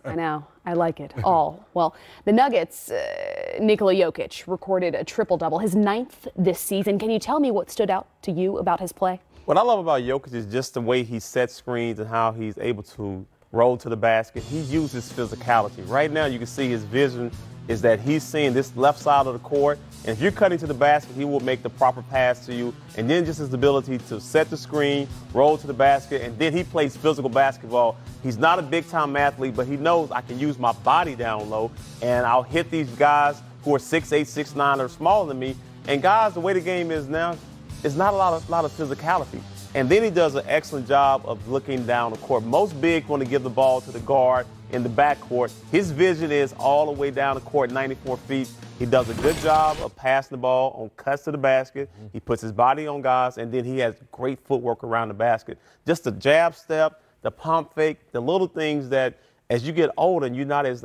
I know. I like it all. Well, the Nuggets, Nikola Jokic recorded a triple-double, his 9th this season. Can you tell me what stood out to you about his play? What I love about Jokic is just the way he sets screens and how he's able to roll to the basket. He uses physicality. Right now, you can see his vision is that he's seeing this left side of the court, and if you're cutting to the basket, he will make the proper pass to you. And then just his ability to set the screen, roll to the basket, and then he plays physical basketball. He's not a big-time athlete, but he knows I can use my body down low, and I'll hit these guys who are 6'8", 6'9", or smaller than me. And guys, the way the game is now, it's not a lot of physicality. And then he does an excellent job of looking down the court. Most bigs want to give the ball to the guard in the backcourt. His vision is all the way down the court, 94 feet. He does a good job of passing the ball on cuts to the basket. He puts his body on guys, and then he has great footwork around the basket. Just the jab step, the pump fake, the little things that as you get older and you're not as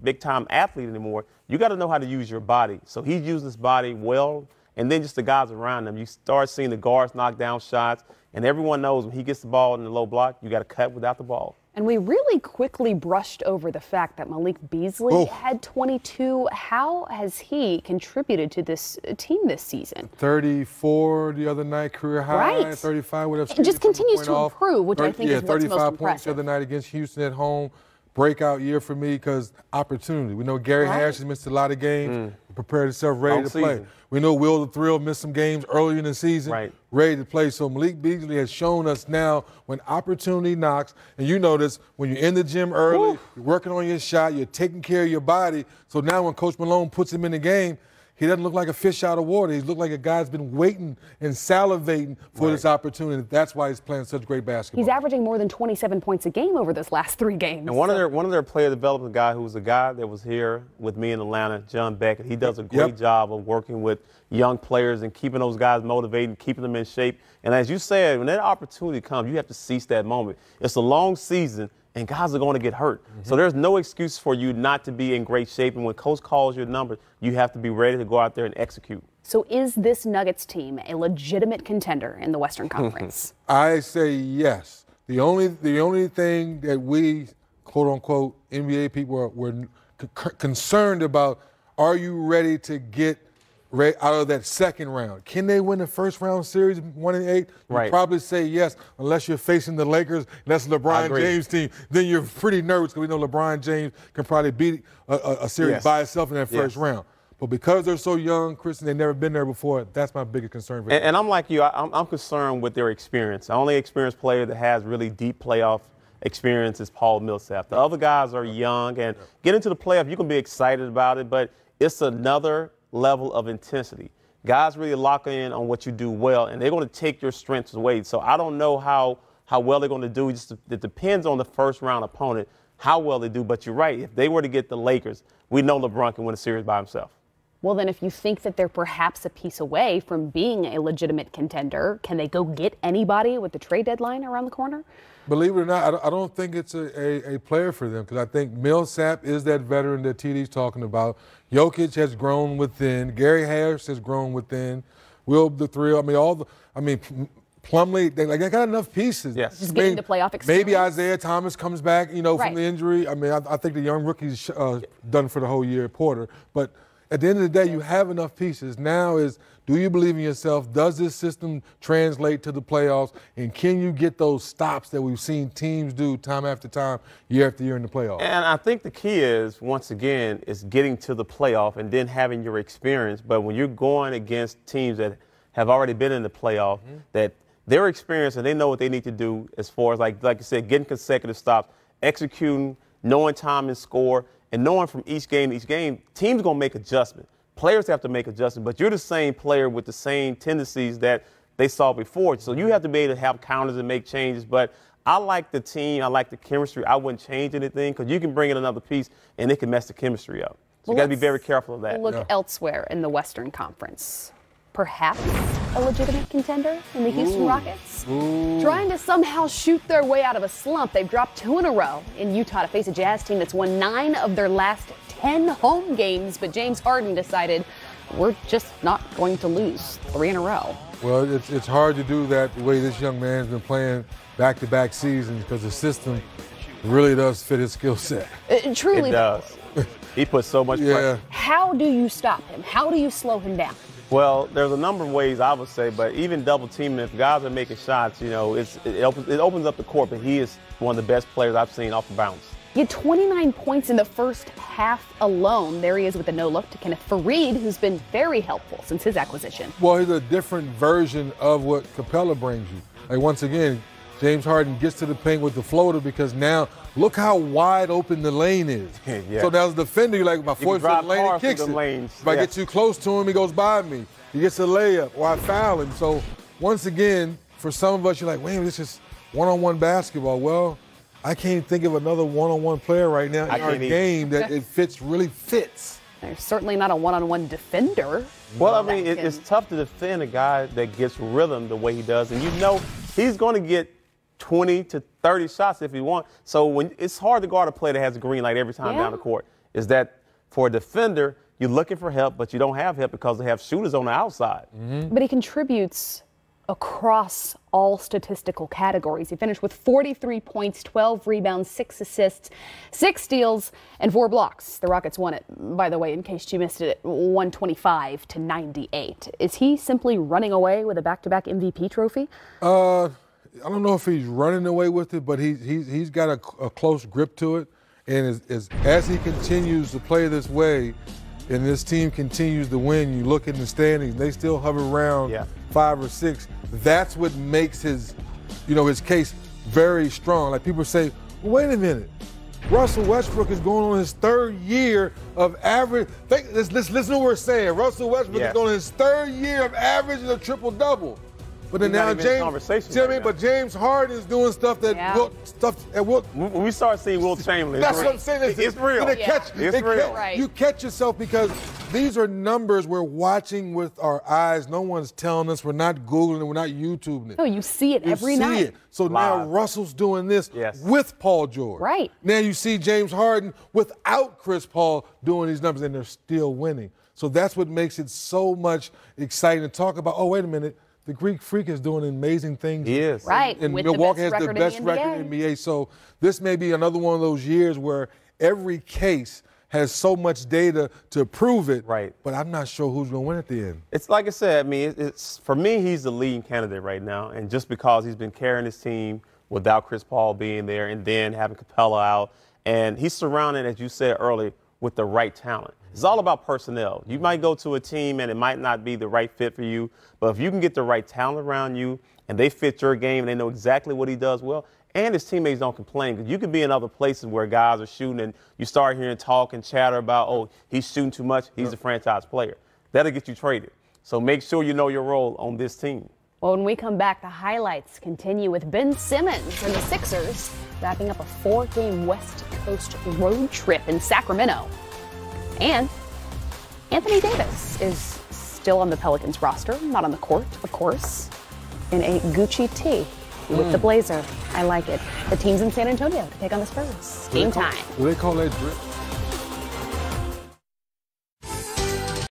big-time athlete anymore, you got to know how to use your body. So he's using his body well. And then just the guys around him. You start seeing the guards knock down shots, and everyone knows when he gets the ball in the low block, you got to cut without the ball. And we really quickly brushed over the fact that Malik Beasley had 22. How has he contributed to this team this season? 34 the other night, career high. Right. 35 with a It just continues to improve, which I think is what's most 35 impressive. points the other night against Houston at home. Breakout year for me because opportunity. We know Gary Harris has missed a lot of games, prepared himself ready to play. We know Will the Thrill missed some games early in the season, ready to play. So Malik Beasley has shown us now when opportunity knocks, and you notice when you're in the gym early, you're working on your shot, you're taking care of your body. So now when Coach Malone puts him in the game, he doesn't look like a fish out of water. He looks like a guy that's been waiting and salivating for this opportunity. That's why he's playing such great basketball. He's averaging more than 27 points a game over this last 3 games. And one of their player development guy who was a guy that was here with me in Atlanta, John Beckett, he does a great job of working with young players and keeping those guys motivated, keeping them in shape. And as you said, when that opportunity comes, you have to seize that moment. It's a long season, and guys are going to get hurt. So there's no excuse for you not to be in great shape. And when Coach calls your number, you have to be ready to go out there and execute. So is this Nuggets team a legitimate contender in the Western Conference? I say yes. The only thing that we, quote-unquote, NBA people were concerned about, are you ready to get out of that second round? Can they win the first round series 1-8? You probably say yes, unless you're facing the Lakers, and that's LeBron James' team. Then you're pretty nervous because we know LeBron James can probably beat a series by itself in that first round. But because they're so young, Chris, and they've never been there before, that's my biggest concern. And I'm like you, I'm concerned with their experience. The only experienced player that has really deep playoff experience is Paul Millsap. The other guys are young, and get into the playoff, you can be excited about it, but it's another level of intensity. Guys really lock in on what you do well, and they're going to take your strengths away. So I don't know how well they're going to do. It depends on the first-round opponent, how well they do. But you're right. If they were to get the Lakers, we know LeBron can win a series by himself. Well, then if you think that they're perhaps a piece away from being a legitimate contender, can they go get anybody with the trade deadline around the corner? Believe it or not, I don't think it's a player for them because I think Millsap is that veteran that TD's talking about. Jokic has grown within. Gary Harris has grown within. Will the Thrill. Plumlee. They got enough pieces. Yes. Just getting the playoff experience. Maybe Isaiah Thomas comes back, from the injury. I think the young rookie's done for the whole year, Porter. But at the end of the day, you have enough pieces. Now is, do you believe in yourself? Does this system translate to the playoffs? And can you get those stops that we've seen teams do time after time, year after year in the playoffs? And I think the key is, once again, is getting to the playoff and then having your experience. But when you're going against teams that have already been in the playoff, that their experience and they know what they need to do as far as, like you said, getting consecutive stops, executing, knowing time and score, and knowing from each game to each game, teams going to make adjustments. Players have to make adjustments, but you're the same player with the same tendencies that they saw before. So you have to be able to have counters and make changes. But I like the team. I like the chemistry. I wouldn't change anything because you can bring in another piece and it can mess the chemistry up. So you got to be very careful of that. Look elsewhere in the Western Conference. Perhaps a legitimate contender in the Houston Rockets? Trying to somehow shoot their way out of a slump. They've dropped 2 in a row in Utah to face a Jazz team that's won 9 of their last 10 home games. But James Harden decided, we're just not going to lose 3 in a row. Well, it's hard to do that the way this young man's been playing back-to-back seasons because the system really does fit his skill set. It truly does. He puts so much pressure. How do you stop him? How do you slow him down? Well, there's a number of ways I would say, but even double teaming, if guys are making shots, you know, it opens up the court, but he is one of the best players I've seen off the bounce. He had 29 points in the first half alone. There he is with a no-look to Kenneth Faried, who's been very helpful since his acquisition. Well, he's a different version of what Capella brings you. Like, once again, James Harden gets to the paint with the floater because now look how wide open the lane is. So now as a defender, you're like, my 4-foot lane, he kicks it. If I get too close to him, he goes by me. He gets a layup or I foul him. So once again, for some of us, you're like, wait, this is one-on-one basketball. Well, I can't think of another one-on-one player right now in our game that really fits. There's certainly not a one-on-one defender. Well, I mean, it's tough to defend a guy that gets rhythm the way he does. And you know he's going to get 20 to 30 shots if he wants. So it's hard to guard a player that has a green light every time down the court. Is that for a defender, you're looking for help, but you don't have help because they have shooters on the outside. But he contributes across all statistical categories. He finished with 43 points, 12 rebounds, 6 assists, 6 steals, and 4 blocks. The Rockets won it, by the way, in case you missed it, 125-98. Is he simply running away with a back-to-back MVP trophy? I don't know if he's running away with it, but he's got a close grip to it. And as he continues to play this way, and this team continues to win, you look in the standings, they still hover around 5 or 6. That's what makes his case very strong. Like people say, well, wait a minute, Russell Westbrook is going on his 3rd year of average. Listen to what we're saying. Russell Westbrook is going on his 3rd year of averaging a triple-double. But then now but James Harden is doing stuff that when we start seeing Wilt Chamberlain, that's what I'm saying. It's real. It's real. Right. You catch yourself because these are numbers we're watching with our eyes. No one's telling us. We're not Googling it. We're not YouTubing it. No, you see it every night. So now Russell's doing this with Paul George. Right. Now you see James Harden without Chris Paul doing these numbers, and they're still winning. So that's what makes it so much exciting to talk about. Oh, wait a minute. The Greek Freak is doing amazing things. He is. Right. And Milwaukee has the best record in the NBA. So this may be another one of those years where every case has so much data to prove it. Right. But I'm not sure who's going to win at the end. It's like I said, I mean, for me, he's the leading candidate right now. And just because he's been carrying his team without Chris Paul being there and then having Capella out. And he's surrounded, as you said earlier, with the right talent. It's all about personnel. You might go to a team and it might not be the right fit for you, but if you can get the right talent around you and they fit your game and they know exactly what he does well, and his teammates don't complain, because you could be in other places where guys are shooting and you start hearing talk and chatter about, oh, he's shooting too much, he's a franchise player. That'll get you traded. So make sure you know your role on this team. Well, when we come back, the highlights continue with Ben Simmons and the Sixers wrapping up a 4-game West Coast road trip in Sacramento. And Anthony Davis is still on the Pelicans roster, not on the court, of course, in a Gucci tee with the blazer. I like it. The team's in San Antonio to take on the Spurs. Game time. Do they call that drip?